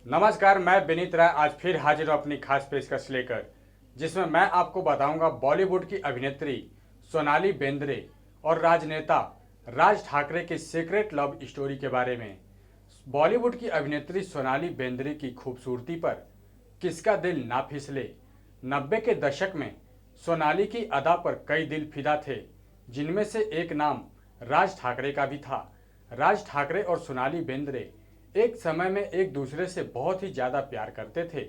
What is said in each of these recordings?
नमस्कार, मैं विनीत राय आज फिर हाजिर हूँ अपनी खास पेशकश लेकर, जिसमें मैं आपको बताऊंगा बॉलीवुड की अभिनेत्री सोनाली बेंद्रे और राजनेता राज ठाकरे की सीक्रेट लव स्टोरी के बारे में। बॉलीवुड की अभिनेत्री सोनाली बेंद्रे की खूबसूरती पर किसका दिल ना फिसले। 90 के दशक में सोनाली की अदा पर कई दिल फिदा थे, जिनमें से एक नाम राज ठाकरे का भी था। राज ठाकरे और सोनाली बेंद्रे एक समय में एक दूसरे से बहुत ही ज़्यादा प्यार करते थे।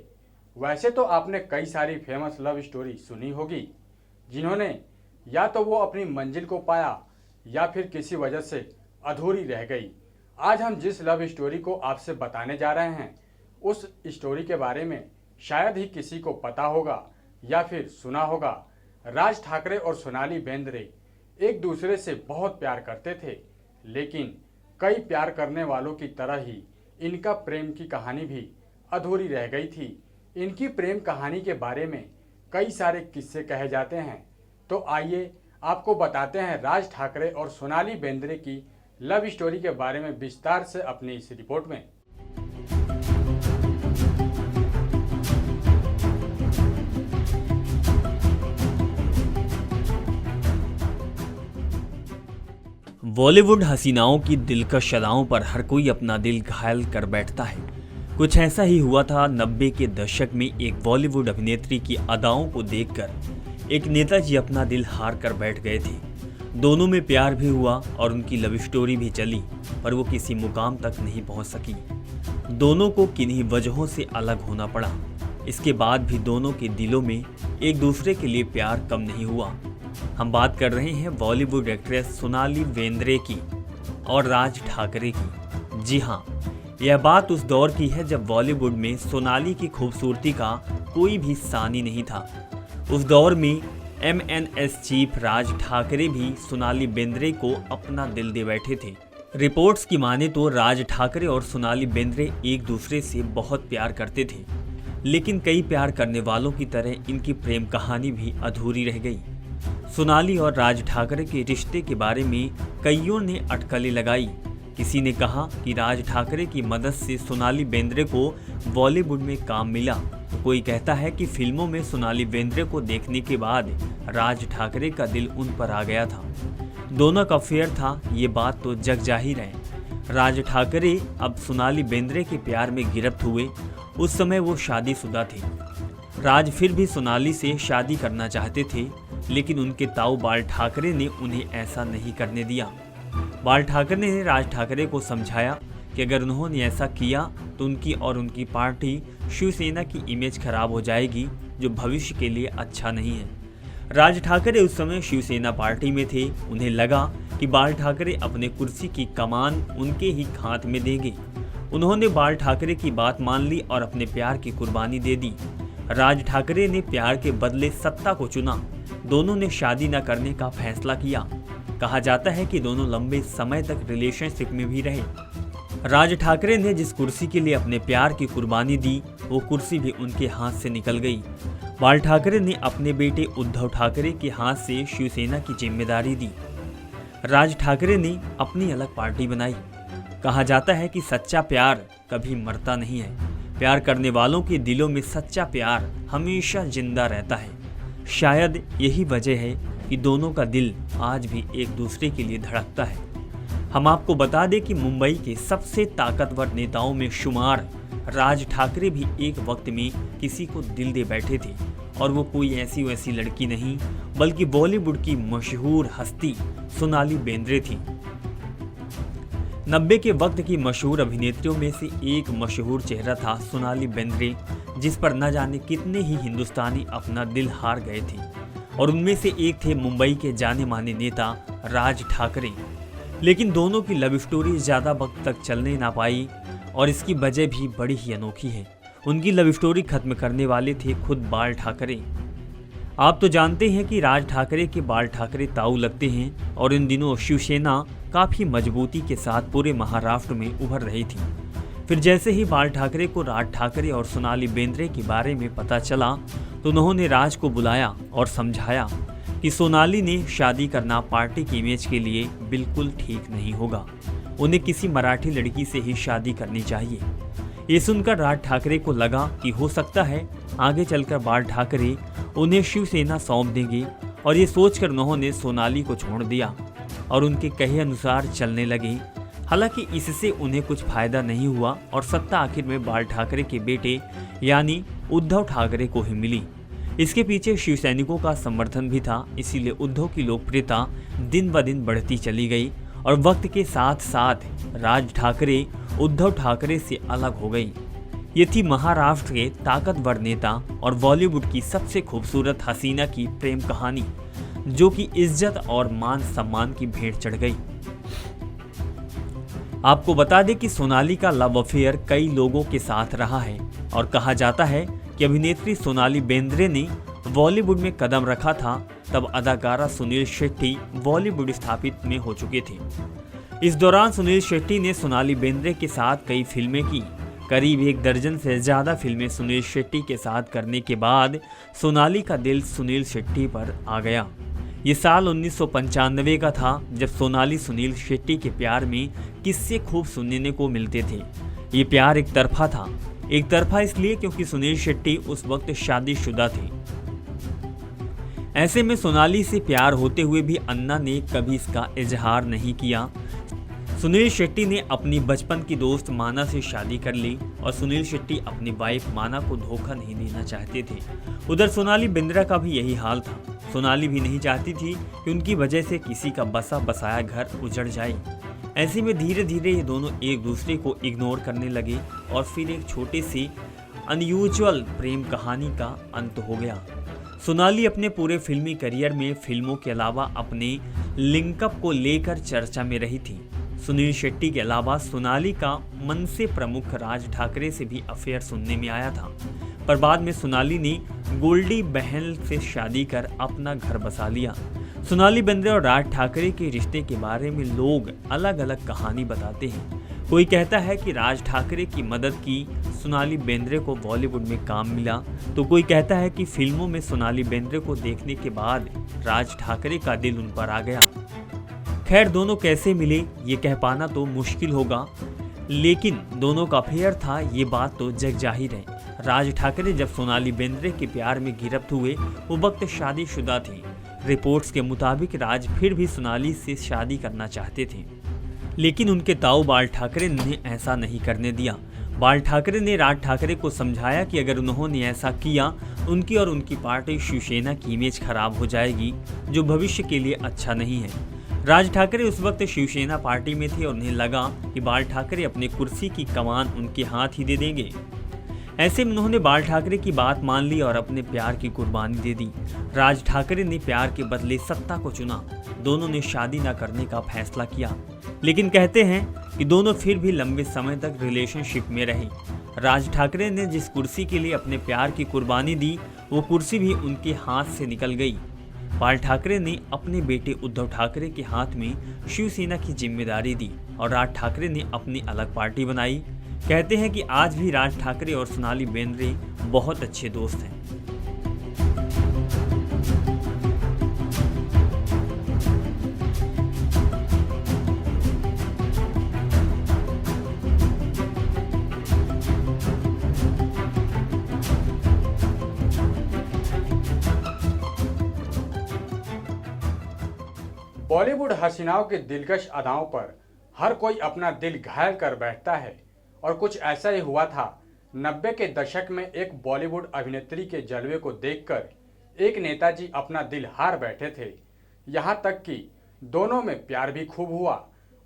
वैसे तो आपने कई सारी फेमस लव स्टोरी सुनी होगी, जिन्होंने या तो वो अपनी मंजिल को पाया या फिर किसी वजह से अधूरी रह गई। आज हम जिस लव स्टोरी को आपसे बताने जा रहे हैं, उस स्टोरी के बारे में शायद ही किसी को पता होगा या फिर सुना होगा। राज ठाकरे और सोनाली बेंद्रे एक दूसरे से बहुत प्यार करते थे, लेकिन कई प्यार करने वालों की तरह ही इनका प्रेम की कहानी भी अधूरी रह गई थी। इनकी प्रेम कहानी के बारे में कई सारे किस्से कहे जाते हैं, तो आइए आपको बताते हैं राज ठाकरे और सोनाली बेंद्रे की लव स्टोरी के बारे में विस्तार से अपनी इस रिपोर्ट में। बॉलीवुड हसीनाओं की दिलकश अदाओं पर हर कोई अपना दिल घायल कर बैठता है। कुछ ऐसा ही हुआ था 90 के दशक में एक बॉलीवुड अभिनेत्री की अदाओं को देखकर एक नेताजी अपना दिल हार कर बैठ गए थे। दोनों में प्यार भी हुआ और उनकी लव स्टोरी भी चली, पर वो किसी मुकाम तक नहीं पहुंच सकी। दोनों को किन्हीं वजहों से अलग होना पड़ा। इसके बाद भी दोनों के दिलों में एक दूसरे के लिए प्यार कम नहीं हुआ। हम बात कर रहे हैं बॉलीवुड एक्ट्रेस सोनाली बेंद्रे की और राज ठाकरे की। जी हाँ, यह बात उस दौर की है जब बॉलीवुड में सोनाली की खूबसूरती का कोई भी सानी नहीं था। उस दौर में MNS चीफ राज ठाकरे भी सोनाली बेंद्रे को अपना दिल दे बैठे थे। रिपोर्ट्स की माने तो राज ठाकरे और सोनाली बेंद्रे एक दूसरे से बहुत प्यार करते थे, लेकिन कई प्यार करने वालों की तरह इनकी प्रेम कहानी भी अधूरी रह गई। सोनाली और राज ठाकरे के रिश्ते के बारे में कईयों ने अटकलें लगाई। किसी ने कहा कि राज ठाकरे की मदद से सोनाली बेंद्रे को बॉलीवुड में काम मिला, तो कोई कहता है कि फिल्मों में सोनाली बेंद्रे को देखने के बाद राज ठाकरे का दिल उन पर आ गया था। दोनों का अफेयर था, ये बात तो जग जाहिर है। राज ठाकरे अब सोनाली बेंद्रे के प्यार में गिरफ्त हुए। उस समय वो शादीशुदा थे। राज फिर भी सोनाली से शादी करना चाहते थे, लेकिन उनके ताऊ बाल ठाकरे ने उन्हें ऐसा नहीं करने दिया। बाल ठाकरे ने राज ठाकरे को समझाया कि अगर उन्होंने ऐसा किया तो उनकी और उनकी पार्टी शिवसेना की इमेज खराब हो जाएगी, जो भविष्य के लिए अच्छा नहीं है। राज ठाकरे उस समय शिवसेना पार्टी में थे। उन्हें लगा कि बाल ठाकरे अपने कुर्सी की कमान उनके ही हाथ में देंगे। उन्होंने बाल ठाकरे की बात मान ली और अपने प्यार की कुर्बानी दे दी। राज ठाकरे ने प्यार के बदले सत्ता को चुना। दोनों ने शादी न करने का फैसला किया। कहा जाता है कि दोनों लंबे समय तक रिलेशनशिप में भी रहे। राज ठाकरे ने जिस कुर्सी के लिए अपने प्यार की कुर्बानी दी, वो कुर्सी भी उनके हाथ से निकल गई। बाल ठाकरे ने अपने बेटे उद्धव ठाकरे के हाथ से शिवसेना की जिम्मेदारी दी। राज ठाकरे ने अपनी अलग पार्टी बनाई। कहा जाता है कि सच्चा प्यार कभी मरता नहीं है। प्यार करने वालों के दिलों में सच्चा प्यार हमेशा जिंदा रहता है। शायद यही वजह है कि दोनों का दिल आज भी एक दूसरे के लिए धड़कता है। हम आपको बता दें कि मुंबई के सबसे ताकतवर नेताओं में शुमार राज ठाकरे भी एक वक्त में किसी को दिल दे बैठे थे, और वो कोई ऐसी वैसी लड़की नहीं, बल्कि बॉलीवुड की मशहूर हस्ती सोनाली बेंद्रे थी। 90 के वक्त की मशहूर अभिनेत्रियों में से एक मशहूर चेहरा था सोनाली बेंद्रे, जिस पर न जाने कितने ही हिंदुस्तानी अपना दिल हार गए थे, और उनमें से एक थे मुंबई के जाने माने नेता राज ठाकरे। लेकिन दोनों की लव स्टोरी ज़्यादा वक्त तक चलने ना पाई, और इसकी वजह भी बड़ी ही अनोखी है। उनकी लव स्टोरी खत्म करने वाले थे खुद बाल ठाकरे। आप तो जानते हैं कि राज ठाकरे के बाल ठाकरे ताऊ लगते हैं, और इन दिनों शिवसेना काफ़ी मजबूती के साथ पूरे महाराष्ट्र में उभर रही थी। फिर जैसे ही बाल ठाकरे को राज ठाकरे और सोनाली बेंद्रे के बारे में पता चला, तो उन्होंने राज को बुलाया और समझाया कि सोनाली ने शादी करना पार्टी की इमेज के लिए बिल्कुल ठीक नहीं होगा। उन्हें किसी मराठी लड़की से ही शादी करनी चाहिए। ये सुनकर राज ठाकरे को लगा कि हो सकता है आगे चलकर बाल ठाकरे उन्हें शिवसेना सौंप देंगे और ये सोचकर उन्होंने सोनाली को छोड़ दिया और उनके कहे अनुसार चलने लगे। हालांकि इससे उन्हें कुछ फायदा नहीं हुआ और सत्ता आखिर में बाल ठाकरे के बेटे यानी उद्धव ठाकरे को ही मिली। इसके पीछे शिवसैनिकों का समर्थन भी था, इसीलिए उद्धव की लोकप्रियता दिन ब दिन बढ़ती चली गई और वक्त के साथ साथ राज ठाकरे उद्धव ठाकरे से अलग हो गई। ये थी महाराष्ट्र के ताकतवर नेता और बॉलीवुड की सबसे खूबसूरत हसीना की प्रेम कहानी, जो कि इज्जत और मान सम्मान की भेंट चढ़ गई। आपको बता दें कि सोनाली का लव अफेयर कई लोगों के साथ रहा है और कहा जाता है कि अभिनेत्री सोनाली बेंद्रे ने बॉलीवुड में कदम रखा था तब अदाकारा सुनील शेट्टी बॉलीवुड स्थापित में हो चुके थे। इस दौरान सुनील शेट्टी ने सोनाली बेंद्रे के साथ कई फिल्में की। करीब 1 दर्जन से ज़्यादा फिल्में सुनील शेट्टी के साथ करने के बाद सोनाली का दिल सुनील शेट्टी पर आ गया। ये साल 1995 का था जब सोनाली सुनील शेट्टी के प्यार में किस्से खूब सुनने को मिलते थे। ये प्यार एक तरफा था, एक तरफा इसलिए क्योंकि सुनील शेट्टी उस वक्त शादीशुदा थे। ऐसे में सोनाली से प्यार होते हुए भी अन्ना ने कभी इसका इजहार नहीं किया। सुनील शेट्टी ने अपनी बचपन की दोस्त माना से शादी कर ली और सुनील शेट्टी अपनी वाइफ माना को धोखा नहीं देना चाहते थे। उधर सोनाली बेंद्रे का भी यही हाल था। सोनाली भी नहीं चाहती थी कि उनकी वजह से किसी का बसा बसाया घर उजड़ जाए। ऐसे में धीरे धीरे ये दोनों एक दूसरे को इग्नोर करने लगे और फिर एक छोटे से अनयूजुअल प्रेम कहानी का अंत हो गया। सोनाली अपने पूरे फिल्मी करियर में फिल्मों के अलावा अपने लिंकअप को लेकर चर्चा में रही थी। सुनील शेट्टी के अलावा सोनाली का मन से प्रमुख राज ठाकरे से भी अफेयर सुनने में आया था, पर बाद में सोनाली ने गोल्डी बहन से शादी कर अपना घर बसा लिया। सोनाली बेंद्रे और राज ठाकरे के रिश्ते के बारे में लोग अलग अलग कहानी बताते हैं। कोई कहता है कि राज ठाकरे की मदद की सोनाली बेंद्रे को बॉलीवुड में काम मिला, तो कोई कहता है कि फिल्मों में सोनाली बेंद्रे को देखने के बाद राज ठाकरे का दिल उन पर आ गया। खैर, दोनों कैसे मिले ये कह पाना तो मुश्किल होगा, लेकिन दोनों का अफेयर था ये बात तो जग जाहिर है। राज ठाकरे जब सोनाली बेंद्रे के प्यार में गिरफ्त हुए वो वक्त शादीशुदा थे। रिपोर्ट्स के मुताबिक राज फिर भी सोनाली से शादी करना चाहते थे, लेकिन उनके ताऊ बाल ठाकरे ने ऐसा नहीं करने दिया। बाल ठाकरे ने राज ठाकरे को समझाया कि अगर उन्होंने ऐसा किया उनकी और उनकी पार्टी शिवसेना की इमेज खराब हो जाएगी, जो भविष्य के लिए अच्छा नहीं है। राज ठाकरे उस वक्त शिवसेना पार्टी में थे और उन्हें लगा कि बाल ठाकरे अपने कुर्सी की कमान उनके हाथ ही दे देंगे। ऐसे में उन्होंने बाल ठाकरे की बात मान ली और अपने प्यार की कुर्बानी दे दी। राज ठाकरे ने प्यार के बदले सत्ता को चुना। दोनों ने शादी न करने का फैसला किया, लेकिन कहते हैं कि दोनों फिर भी लंबे समय तक रिलेशनशिप में रहे। राज ठाकरे ने जिस कुर्सी के लिए अपने प्यार की कुर्बानी दी वो कुर्सी भी उनके हाथ से निकल गई। बाल ठाकरे ने अपने बेटे उद्धव ठाकरे के हाथ में शिवसेना की जिम्मेदारी दी और राज ठाकरे ने अपनी अलग पार्टी बनाई। कहते हैं कि आज भी राज ठाकरे और सोनाली बेंद्रे बहुत अच्छे दोस्त हैं। बॉलीवुड हसीनाओं की दिलकश अदाओं पर हर कोई अपना दिल घायल कर बैठता है और कुछ ऐसा ही हुआ था। 90 के दशक में एक बॉलीवुड अभिनेत्री के जलवे को देखकर एक नेताजी अपना दिल हार बैठे थे। यहाँ तक कि दोनों में प्यार भी खूब हुआ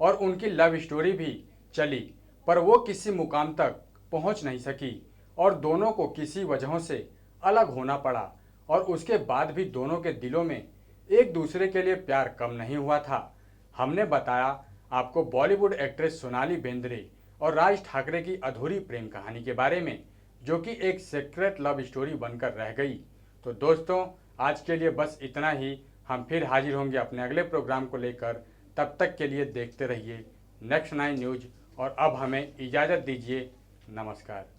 और उनकी लव स्टोरी भी चली, पर वो किसी मुकाम तक पहुँच नहीं सकी और दोनों को किसी वजहों से अलग होना पड़ा। और उसके बाद भी दोनों के दिलों में एक दूसरे के लिए प्यार कम नहीं हुआ था। हमने बताया आपको बॉलीवुड एक्ट्रेस सोनाली बेंद्रे और राज ठाकरे की अधूरी प्रेम कहानी के बारे में, जो कि एक सीक्रेट लव स्टोरी बनकर रह गई। तो दोस्तों, आज के लिए बस इतना ही। हम फिर हाजिर होंगे अपने अगले प्रोग्राम को लेकर। तब तक के लिए देखते रहिए नेक्स्ट 9 न्यूज़ और अब हमें इजाज़त दीजिए। नमस्कार।